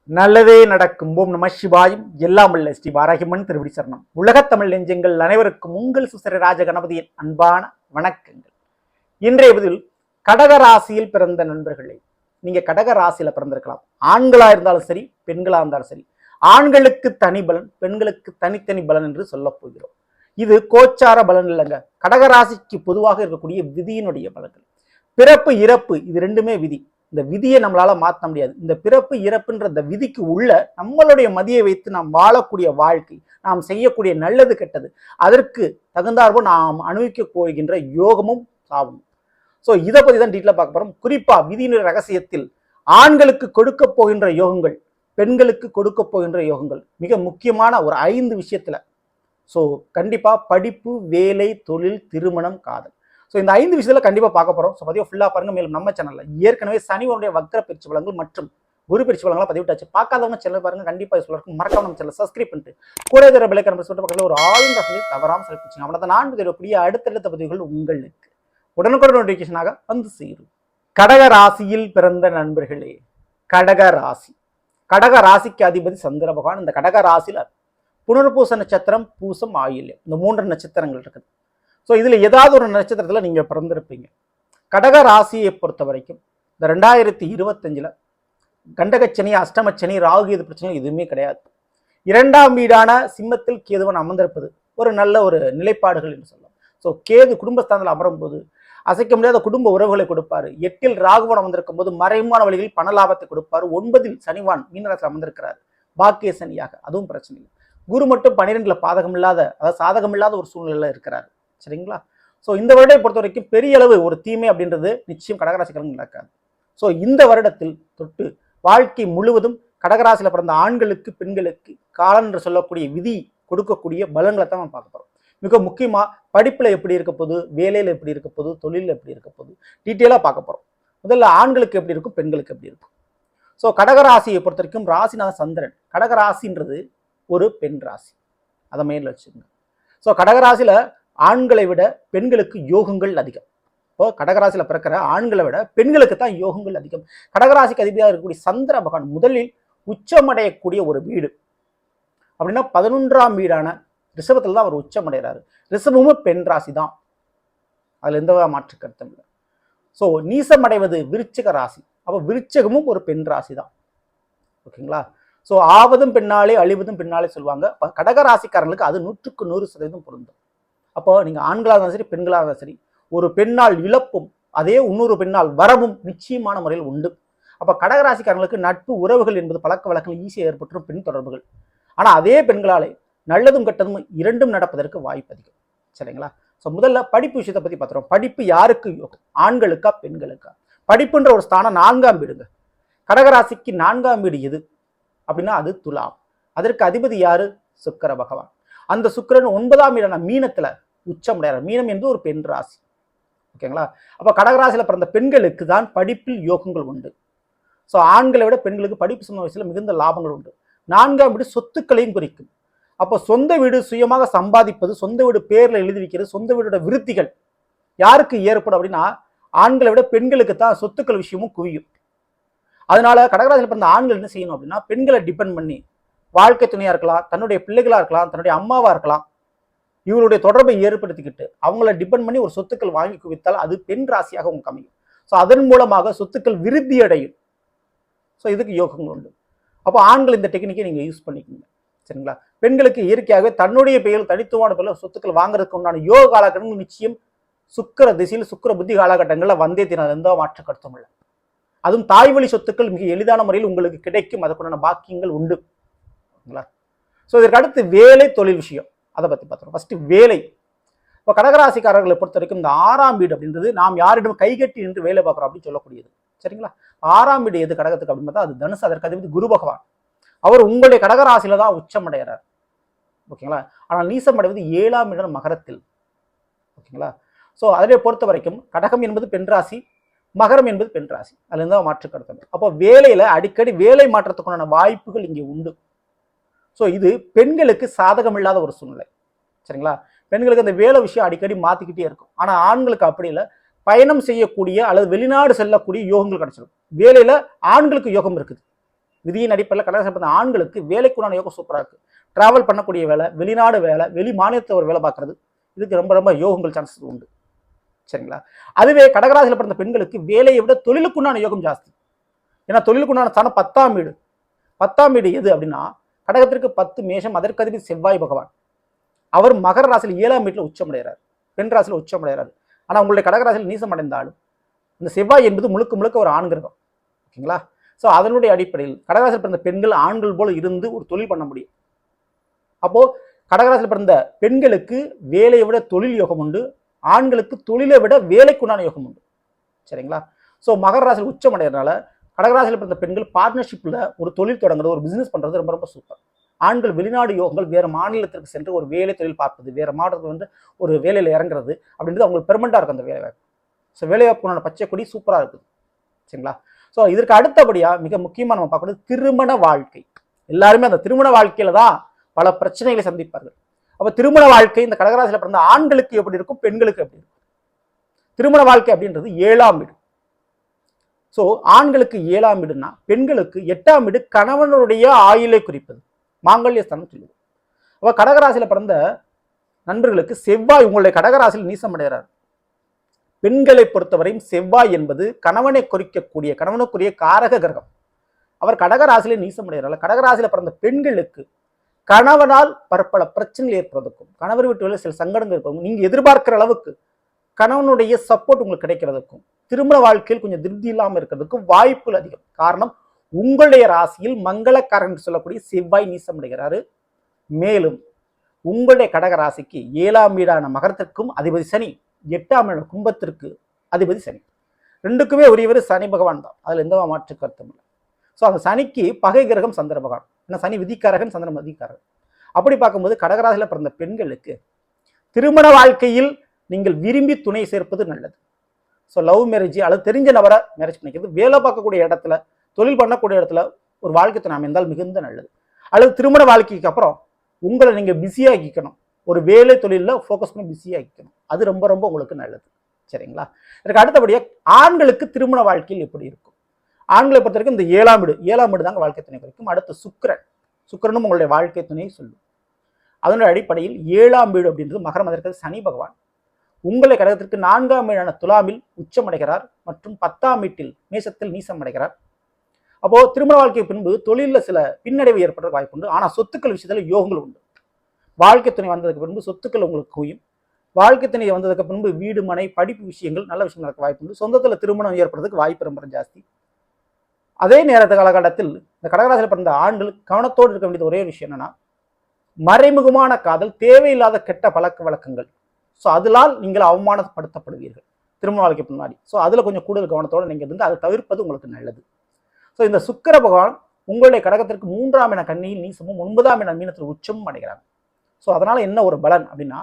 நல்லதே நடக்கும். ஓம் நம சிவாயும். எல்லாம் வல்ல ஸ்ரீ வாராகியம்மன் திருவடி சரணம். உலகத்தமிழ் நெஞ்சங்கள் அனைவருக்கும் உங்கள் சுசரி ராஜ கணபதியின் அன்பான வணக்கங்கள். இன்றைய பதில் கடக ராசியில் பிறந்த நண்பர்களே, நீங்க கடக ராசியில பிறந்திருக்கலாம். ஆண்களா இருந்தாலும் சரி, பெண்களா இருந்தாலும் சரி. ஆண்களுக்கு தனி பலன், பெண்களுக்கு தனித்தனி பலன் என்று சொல்ல போகிறோம். இது கோச்சார பலன் இல்லைங்க. கடக ராசிக்கு பொதுவாக இருக்கக்கூடிய விதியினுடைய பலன்கள். பிறப்பு இறப்பு இது ரெண்டுமே விதி. இந்த விதியை நம்மளால மாற்ற முடியாது. இந்த பிறப்பு இறப்புன்ற இந்த விதிக்கு உள்ள நம்மளுடைய மதியை வைத்து நாம் வாழக்கூடிய வாழ்க்கை, நாம் செய்யக்கூடிய நல்லது கெட்டது, அதற்கு தகுந்தாற்போல் நாம் அனுபவிக்க போகின்ற யோகமும் சாவும். ஸோ இதை பத்தி தான் டீட்டெயிலாக பார்க்க போறோம். குறிப்பா விதியினுடைய ரகசியத்தில் ஆண்களுக்கு கொடுக்க போகின்ற யோகங்கள், பெண்களுக்கு கொடுக்க போகின்ற யோகங்கள், மிக முக்கியமான ஒரு 5 விஷயத்துல. ஸோ கண்டிப்பா படிப்பு, வேலை, தொழில், திருமணம், காதல். ஸோ இந்த 5 விஷயத்துல கண்டிப்பா பார்க்க போறோம். ஸோ பதிவு ஃபுல்லா பாருங்க. மேலும் நம்ம சேனல்ல ஏற்கனவே சனிவனுடைய வக்ர பயிற்சி பலன்கள் மற்றும் குரு பயிற்சி பலன்களை பதிவிட்டாச்சு. பார்க்காதவங்க சேனல் பாருங்க. கண்டிப்பா சொல்லிருக்கும். மறக்காம நம்ம சேனல் சப்ஸ்கிரைப் பண்ணிட்டு கூட இருக்கிற பெல் ஐகானை சொல்லிட்டு பக்கத்துல ஒரு ஆல் ரசனை தவறாம செலக்ட் பண்ணுங்க. அவ்வளவுதான் நான் தேடக்கூடிய அடுத்தடுத்த பதிவுகள் உங்களுக்கு உடனுக்குடன் நோட்டிபிகேஷனாக வந்து சேரும். கடக ராசியில் பிறந்த நண்பர்களே, கடக ராசி, கடக ராசிக்கு அதிபதி சந்திர பகவான். இந்த கடக ராசியில புனர்பூச நட்சத்திரம், பூசம், ஆயில்யம், இந்த 3 நட்சத்திரங்கள் இருக்குது. ஸோ இதில் ஏதாவது ஒரு நட்சத்திரத்தில் நீங்கள் பிறந்திருப்பீங்க. கடக ராசியை பொறுத்த வரைக்கும் இந்த 2025 கண்டகச்சனி, அஷ்டமச்சனி, ராகு இது பிரச்சனை எதுவுமே கிடையாது. 2ஆம் வீடான சிம்மத்தில் கேதுவன் அமர்ந்திருப்பது ஒரு நல்ல ஒரு நிலைப்பாடுகள் என்று சொல்லலாம். ஸோ கேது குடும்பஸ்தானத்தில் அமரும் போது அசைக்க முடியாத குடும்ப உறவுகளை கொடுப்பாரு. 8ல் ராகுவன் அமர்ந்திருக்கும் போது மறைமுகமான வழிகளில் பண லாபத்தை கொடுப்பாரு. 9ல் சனிவான் மீனராசியில் அமர்ந்திருக்கிறார், பாக்கிய சனியாக, அதுவும் பிரச்சனை இல்லை. குரு மட்டும் 12ல் பாதகம் இல்லாத, அதாவது சாதகம் இல்லாத ஒரு சூழ்நிலையில் இருக்கிறார். சரிங்களா? ஸோ இந்த வருடத்தை பொறுத்த வரைக்கும் பெரிய அளவு ஒரு தீமை அப்படின்றது நிச்சயம் கடகராசிக்காரங்க நடக்காது. ஸோ இந்த வருடத்தில் தொட்டு வாழ்க்கை முழுவதும் கடகராசியில் பிறந்த ஆண்களுக்கு, பெண்களுக்கு காலன் என்று சொல்லக்கூடிய விதி கொடுக்கக்கூடிய பலன்களை தான் நம்ம பார்க்க போறோம். மிக முக்கியமா படிப்புல எப்படி இருக்க போகுது, வேலையில எப்படி இருக்க போகுது, தொழிலில் எப்படி இருக்க போகுது, டீட்டெயிலாக பார்க்க போறோம். முதல்ல ஆண்களுக்கு எப்படி இருக்கும், பெண்களுக்கு எப்படி இருக்கும். ஸோ கடகராசியை பொறுத்த வரைக்கும் ராசிநாத சந்திரன். கடகராசின்றது ஒரு பெண் ராசி, அதை மேல வச்சுக்கோங்க. ஸோ கடகராசியில ஆண்களை விட பெண்களுக்கு யோகங்கள் அதிகம். இப்போ கடகராசியில பிறக்கிற ஆண்களை விட பெண்களுக்கு தான் யோகங்கள் அதிகம். கடகராசிக்கு அதிபதியாக இருக்கக்கூடிய சந்திர பகவான் முதலில் உச்சமடையக்கூடிய ஒரு வீடு அப்படின்னா 11ஆம் வீடான ரிஷபத்தில் தான் அவர் உச்சமடைகிறாரு. ரிஷபமும் பெண் ராசி தான், அதுல எந்த மாற்று கருத்தும் இல்லை. ஸோ நீசமடைவது விருச்சிக ராசி, அப்போ விருச்சகமும் ஒரு பெண் ராசி தான். ஓகேங்களா? ஸோ ஆவதும் பெண்ணாலே அழிவதும் பெண்ணாலே சொல்லுவாங்க. கடகராசிக்காரங்களுக்கு அது 100க்கு 100% பொருந்தும். அப்போ நீங்க ஆண்களாக இருந்தாலும் சரி, பெண்களாக இருந்தாலும் சரி, ஒரு பெண்ணால் இழப்பும் அதே இன்னொரு பெண்ணால் வரவும் நிச்சயமான முறையில் உண்டு. அப்போ கடகராசிக்காரங்களுக்கு நட்பு, உறவுகள் என்பது பழக்க வழக்கங்கள் ஈஸியாக ஏற்பட்டுரும், பெண் தொடர்புகள். ஆனால் அதே பெண்களாலே நல்லதும் கெட்டதும் இரண்டும் நடப்பதற்கு வாய்ப்பு அதிகம். சரிங்களா? ஸோ முதல்ல படிப்பு விஷயத்தை பற்றி பார்த்துறோம். படிப்பு யாருக்கு யோகம், ஆண்களுக்கா பெண்களுக்கா? படிப்புன்ற ஒரு ஸ்தானம் 4ஆம் வீடுங்க. கடகராசிக்கு 4ஆம் வீடு எது அப்படின்னா அது துலாம். அதற்கு அதிபதி யாரு? சுக்கிர பகவான். அந்த சுக்கிரன் 9ஆம் வீடான மீனத்துல உச்சமடைகிறார். மீனம் என்பது ஒரு பெண் ராசி. ஓகேங்களா? அப்ப கடகராசியில பிறந்த பெண்களுக்கு தான் படிப்பில் யோகங்கள் உண்டு. ஸோ ஆண்களை விட பெண்களுக்கு படிப்பு சொன்ன வயசுல மிகுந்த லாபங்கள் உண்டு. 4ஆம் வீடு சொத்துக்களையும் குறிக்கும். அப்போ சொந்த வீடு சுயமாக சம்பாதிப்பது, சொந்த வீடு பேர்ல எழுதி வைக்கிறது, சொந்த வீடோட விருத்திகள் யாருக்கு ஏற்படும் அப்படின்னா ஆண்களை விட பெண்களுக்கு தான் சொத்துக்கள் விஷயமும் குவியும். அதனால கடகராசியில் பிறந்த ஆண்கள் என்ன செய்யணும் அப்படின்னா பெண்களை டிபெண்ட் பண்ணி வாழ்க்கை துணையா இருக்கலாம், தன்னுடைய பிள்ளைகளா இருக்கலாம், தன்னுடைய அம்மாவா இருக்கலாம், இவருடைய தொடர்பை ஏற்படுத்திக்கிட்டு அவங்கள டிபெண்ட் பண்ணி ஒரு சொத்துக்கள் வாங்கி குவித்தால் அது பெண் ராசியாக உங்களுக்கு அமையும். ஸோ அதன் மூலமாக சொத்துக்கள் விருத்தி அடையும். ஸோ இதுக்கு யோகங்கள் உண்டு. அப்போ ஆண்கள் இந்த டெக்னிக்கை நீங்க யூஸ் பண்ணிக்கோங்க. சரிங்களா? பெண்களுக்கு இயற்கையாகவே தன்னுடைய பெயரில் தனித்துவமான பெயரில் சொத்துக்கள் வாங்குறதுக்கு உண்டான யோக காலகட்டங்கள் நிச்சயம் சுக்கிர திசையில், சுக்கிர புத்தி காலகட்டங்களில் வந்தே தினம் எந்த மாற்ற கருத்தும் இல்லை. அதுவும் தாய் வழி சொத்துக்கள் மிக எளிதான முறையில் உங்களுக்கு கிடைக்கும். அதற்குண்டான பாக்கியங்கள் உண்டு. ஸோ இதற்கு அடுத்து வேலை, தொழில் விஷயம், அதை பற்றி பார்த்துருவோம். ஃபர்ஸ்ட் வேலை. இப்போ கடகராசிக்காரர்களை பொறுத்த வரைக்கும் இந்த 6ஆம் வீடு அப்படின்றது நாம் யாரிடம் கைகட்டி நின்று வேலை பார்க்குறோம் அப்படின்னு சொல்லக்கூடியது. சரிங்களா? 6ஆம் வீடு எது கடகத்துக்கு அப்படின்னு பார்த்தா அது தனுசு. அதற்கு அதிபதி குரு பகவான். அவர் உங்களுடைய கடகராசியில தான் உச்சமடைகிறார். ஓகேங்களா? ஆனால் நீசம் அடைவது 7ஆம் இடம் மகரத்தில். ஓகேங்களா? ஸோ அதை பொறுத்த வரைக்கும் கடகம் என்பது பெண் ராசி, மகரம் என்பது பெண் ராசி. அதுல இருந்தா மாற்று கருத்து. அப்போ வேலையில அடிக்கடி வேலை மாற்றத்துக்குண்டான வாய்ப்புகள் இங்கே உண்டு. ஸோ இது பெண்களுக்கு சாதகம் இல்லாத ஒரு சூழ்நிலை. சரிங்களா? பெண்களுக்கு அந்த வேலை விஷயம் அடிக்கடி மாத்திக்கிட்டே இருக்கும். ஆனா ஆண்களுக்கு அப்படி இல்லை. பயணம் செய்யக்கூடிய அல்லது வெளிநாடு செல்லக்கூடிய யோகங்கள் கிடைச்சிடும். வேலையில ஆண்களுக்கு யோகம் இருக்குது. விதியின் அடிப்படையில் கடகராசியில் பிறந்த ஆண்களுக்கு வேலைக்குண்டான யோகம் சூப்பராக இருக்கு. டிராவல் பண்ணக்கூடிய வேலை, வெளிநாடு வேலை, வெளி மாநிலத்தை ஒரு வேலை பார்க்கறது, இதுக்கு ரொம்ப ரொம்ப யோகங்கள் சான்சஸ் உண்டு. சரிங்களா? அதுவே கடகராசியில் பிறந்த பெண்களுக்கு வேலையை விட தொழிலுக்குண்டான யோகம் ஜாஸ்தி. ஏன்னா தொழிலுக்குண்டான ஸ்தானம் 10ஆம் வீடு. 10ஆம் வீடு எது அப்படின்னா கடகத்திற்கு 10 மேஷம், அதற்கு அதிபதி செவ்வாய் பகவான். அவர் மகர ராசியில் 7ஆம் வீட்டில் உச்சமடைகிறார், பெண் ராசியில் உச்சமடைகிறார். ஆனால் உங்களுடைய கடகராசியில் நீசம் அடைந்தாலும் இந்த செவ்வாய் என்பது முழுக்க முழுக்க ஒரு ஆண் கிரகம். ஓகேங்களா? ஸோ அதனுடைய அடிப்படையில் கடகராசியில் பிறந்த பெண்கள் ஆண்கள் போல இருந்து ஒரு தொழில் பண்ண முடியும். அப்போ கடகராசியில் பிறந்த பெண்களுக்கு வேலையை விட தொழில் யோகம் உண்டு, ஆண்களுக்கு தொழிலை விட வேலைக்குண்டான யோகம் உண்டு. சரிங்களா? ஸோ மகர ராசியில் உச்சம் அடைகிறதுனால கடகராசியில் பிறந்த பெண்கள் பார்ட்னர்ஷிப்பில் ஒரு தொழில் தொடங்குறது, ஒரு பிசினஸ் பண்ணுறது ரொம்ப ரொம்ப சூப்பர். ஆண்கள் வெளிநாடு யோகங்கள், வேறு மாநிலத்திற்கு சென்று ஒரு வேலை தொழில் பார்ப்பது, வேறு மாநிலத்தில் ஒரு வேலையில் இறங்குறது அப்படின்றது அவங்களுக்கு பெர்மனண்டாக இருக்கும் அந்த வேலைவாய்ப்பு. ஸோ வேலைவாய்ப்புக்கான பச்சை கொடி சூப்பராக இருக்குது. சரிங்களா? ஸோ இதற்கு அடுத்தபடியாக மிக முக்கியமாக நம்ம பார்க்கறது திருமண வாழ்க்கை. எல்லாருமே அந்த திருமண வாழ்க்கையில தான் பல பிரச்சனைகளை சந்திப்பார்கள். அப்போ திருமண வாழ்க்கை இந்த கடகராசியில் பிறந்த ஆண்களுக்கு எப்படி இருக்கும், பெண்களுக்கு எப்படி இருக்கும்? திருமண வாழ்க்கை அப்படின்றது 7ஆம் வீடு. ஸோ ஆண்களுக்கு 7ஆம் வீடுன்னா பெண்களுக்கு 8ஆம் வீடு கணவனுடைய ஆயுளை குறிப்பது, மாங்கல்ய ஸ்தானம் சொல்லுது. அப்போ கடகராசியில் பிறந்த நண்பர்களுக்கு செவ்வாய் உங்களுடைய கடகராசியில் நீசம் அடைகிறார். பெண்களை பொறுத்தவரையும் செவ்வாய் என்பது கணவனை குறிக்கக்கூடிய, கணவனுக்குரிய காரக கிரகம். அவர் கடகராசியில நீசம் அடைகிறார். கடகராசியில பிறந்த பெண்களுக்கு கணவனால் பற்பல பிரச்சனைகள் ஏற்படுறதுக்கும், கணவர் வீட்டு சில சங்கடங்கள் இருப்பதும், நீங்க எதிர்பார்க்கிற அளவுக்கு கணவனுடைய சப்போர்ட் உங்களுக்கு கிடைக்கிறதுக்கும், திருமண வாழ்க்கையில் கொஞ்சம் திருப்தி இல்லாமல் இருக்கிறதுக்கும் வாய்ப்புகள் அதிகம். காரணம், உங்களுடைய ராசியில் மங்களக்காரன் சொல்லக்கூடிய செவ்வாய் நீசம் அடைகிறாரு. மேலும் உங்களுடைய கடக ராசிக்கு 7ஆம் வீடான மகரத்திற்கும் அதிபதி சனி, 8ஆம் வீடான கும்பத்திற்கு அதிபதி சனி. ரெண்டுக்குமே உரியவர் சனி பகவான் தான், அதுல எந்த மாற்று கருத்தும் இல்லை. ஸோ அந்த சனிக்கு பகை கிரகம் சந்திர பகவான். ஏன்னா சனி விதிக்காரகன், சந்திரன் மதிக்காரகன். அப்படி பார்க்கும்போது கடகராசியில் பிறந்த பெண்களுக்கு திருமண வாழ்க்கையில் நீங்கள் விரும்பி துணை சேர்ப்பது நல்லது. ஸோ லவ் மேரேஜ் அல்லது தெரிஞ்ச நபரை மேரேஜ் பண்ணிக்கிறது, வேலை பார்க்கக்கூடிய இடத்துல, தொழில் பண்ணக்கூடிய இடத்துல ஒரு வாழ்க்கை துணை அமைந்தால் மிகுந்த நல்லது. அல்லது திருமண வாழ்க்கைக்கு அப்புறம் உங்களை நீங்கள் பிஸியாகிக்கணும், ஒரு வேலை தொழிலில் ஃபோக்கஸ் பண்ணி பிஸியாகிக்கணும், அது ரொம்ப ரொம்ப உங்களுக்கு நல்லது. சரிங்களா? இதுக்கு அடுத்தபடியாக ஆண்களுக்கு திருமண வாழ்க்கையில் எப்படி இருக்கும்? ஆண்களை பொறுத்த வரைக்கும் இந்த 7ஆம் வீடு தாங்க வாழ்க்கை துணை குறிக்கும். அடுத்து சுக்கிரனும் உங்களுடைய வாழ்க்கை துணையை சொல்லும். அதனுடைய அடிப்படையில் 7ஆம் வீடு அப்படின்றது மகரம், அதற்கு சனி பகவான் உங்களை கடகத்திற்கு 4ஆம் வீடான துலாமில் உச்சம் அடைகிறார் மற்றும் 10ஆம் வீட்டில் மேசத்தில் நீசம் அடைகிறார். அப்போ திருமண வாழ்க்கைக்கு பின்பு தொழிலில் சில பின்னடைவு ஏற்படுற வாய்ப்பு உண்டு. ஆனால் சொத்துக்கள் விஷயத்தில் யோகங்கள் உண்டு. வாழ்க்கை துணை வந்ததுக்கு பின்பு சொத்துக்கள் உங்களுக்கு குவியும். வாழ்க்கை துணை வந்ததுக்கு பின்பு வீடு, மனை, படிப்பு விஷயங்கள், நல்ல விஷயம் நடக்க வாய்ப்பு உண்டு. சொந்தத்தில் திருமணம் ஏற்படுறதுக்கு வாய்ப்பு ரொம்ப ஜாஸ்தி. அதே நேரத்து காலகட்டத்தில் இந்த கடகராசியில் பிறந்த ஆண்கள் கவனத்தோடு இருக்க வேண்டியது ஒரே விஷயம் என்னன்னா, மறைமுகமான காதல், தேவையில்லாத கெட்ட பழக்க வழக்கங்கள், ஸோ அதனால் நீங்கள் அவமானப்படுத்தப்படுவீர்கள் திருமண வாழ்க்கைக்கு முன்னாடி. ஸோ அதில் கொஞ்சம் கூடுதல் கவனத்தோடு நீங்கள் இருந்து அதை தவிர்ப்பது உங்களுக்கு நல்லது. ஸோ இந்த சுக்கிர பகவான் உங்களுடைய கடகத்திற்கு 3ஆம் இன கன்னியில் நீசமும் 9ஆம் இன மீனத்தில் உச்சமும் அடைகிறாங்க. ஸோ அதனால என்ன ஒரு பலன் அப்படின்னா,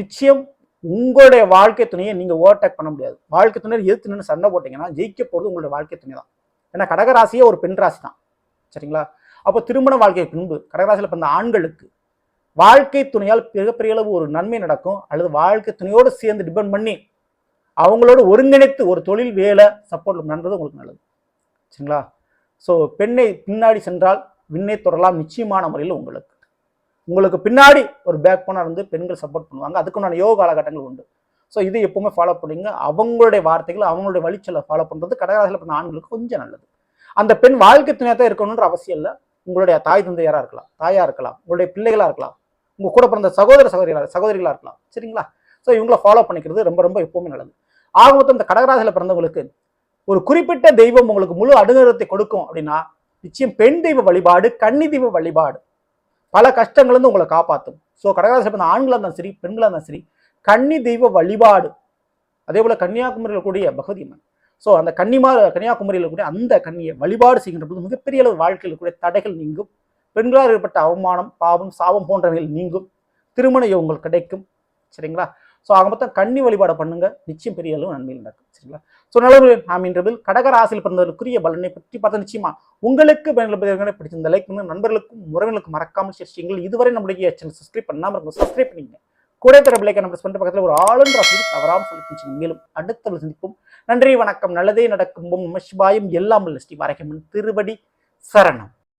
நிச்சயம் உங்களுடைய வாழ்க்கை துணையை நீங்கள் ஓவர்டேக் பண்ண முடியாது. வாழ்க்கை துணையை எதிர்த்து நின்று சண்டை போட்டீங்கன்னா ஜெயிக்க போகிறது உங்களுடைய வாழ்க்கை துணை தான். ஏன்னா கடகராசியே ஒரு பெண் ராசி தான். சரிங்களா? அப்போ திருமண வாழ்க்கை பின்பு கடகராசியில் பிறந்த ஆண்களுக்கு வாழ்க்கை துணையால் மிகப்பெரிய அளவு ஒரு நன்மை நடக்கும். அல்லது வாழ்க்கை துணையோடு சேர்ந்து டிபெண்ட் பண்ணி அவங்களோட ஒருங்கிணைத்து ஒரு தொழில், வேலை, சப்போர்ட் பண்ணுறது உங்களுக்கு நல்லது. சரிங்களா? ஸோ பெண்ணை பின்னாடி சென்றால் விண்ணை தொடரலாம் நிச்சயமான முறையில். உங்களுக்கு பின்னாடி ஒரு பேக் போனாக இருந்து பெண்கள் சப்போர்ட் பண்ணுவாங்க. அதுக்குண்டான யோக காலகட்டங்கள் உண்டு. ஸோ இது எப்பவுமே ஃபாலோ பண்ணுங்க. அவங்களுடைய வார்த்தைகள், அவங்களுடைய வழிச்சலை ஃபாலோ பண்ணுறது கடகராசியில் பிறந்த ஆண்களுக்கு கொஞ்சம் நல்லது. அந்த பெண் வாழ்க்கை துணையாக தான் இருக்கணுன்ற அவசியம் இல்லை. உங்களுடைய தாய் தந்தையாராக இருக்கலாம், தாயாக இருக்கலாம், உங்களுடைய பிள்ளைகளாக இருக்கலாம், உங்கள் கூட பிறந்த சகோதரிகளாக இருக்கலாம். சரிங்களா? ஸோ இவங்களை ஃபாலோ பண்ணிக்கிறது ரொம்ப ரொம்ப எப்பவுமே நல்லது. ஆக மொத்தம் இந்த கடகராசியில் பிறந்தவங்களுக்கு ஒரு குறிப்பிட்ட தெய்வம் உங்களுக்கு முழு அனுகிரகத்தை கொடுக்கும் அப்படின்னா நிச்சயம் பெண் தெய்வ வழிபாடு, கன்னி தெய்வ வழிபாடு பல கஷ்டங்கள்ந்து உங்களை காப்பாற்றும். ஸோ கடகராசியில் பிறந்த ஆண்களாக இருந்தாலும் சரி, பெண்களாக இருந்தாலும் சரி, கன்னி தெய்வ வழிபாடு, அதே போல கன்னியாகுமரியில் கூடிய பகவதி அம்மன், ஸோ அந்த கன்னியாகுமரியில் கூடிய அந்த கன்னியை வழிபாடு செய்கின்ற போது மிகப்பெரிய அளவு வாழ்க்கையில் கூடிய தடைகள் நீங்கும். பெண்களால் ஏற்பட்ட அவமானம், பாவம், சாபம் போன்றவைகள் நீங்கும். திருமண யோகங்கள் கிடைக்கும். சரிங்களா? ஸோ ஆக மொத்தம் கன்னி வழிபாடு பண்ணுங்க, நிச்சயம் பெரிய அளவு நன்மையில் நடக்கும். சரிங்களா? ஸோ நல்லது, நாம் இன்றதில் கடகராசியில் பிறந்தவர்களுக்குரிய பலனை பற்றி பார்த்தா நிச்சயமா உங்களுக்கு பிடிச்சிருந்த லைக் பண்ணி நண்பர்களுக்கும் உறவினர்களுக்கும் மறக்காமல் ஷேர் செய்யுங்கள். இதுவரை நம்முடைய சேனல் சப்ஸ்கிரைப் பண்ணாமல் இருக்கும், சப்ஸ்கிரைப் பண்ணிங்க. கூட தர பிள்ளைக்கு நம்ம பண்ணிட்டு பக்கத்தில் ஒரு ஆளுன்ற தவறாமல் சொல்லி மேலும் அடுத்த சந்திப்போம். நன்றி, வணக்கம். நல்லதே நடக்கும். நம சிவாயம். எல்லாம் ஸ்ரீ வராகியம்மன் திருவடி சரணம்.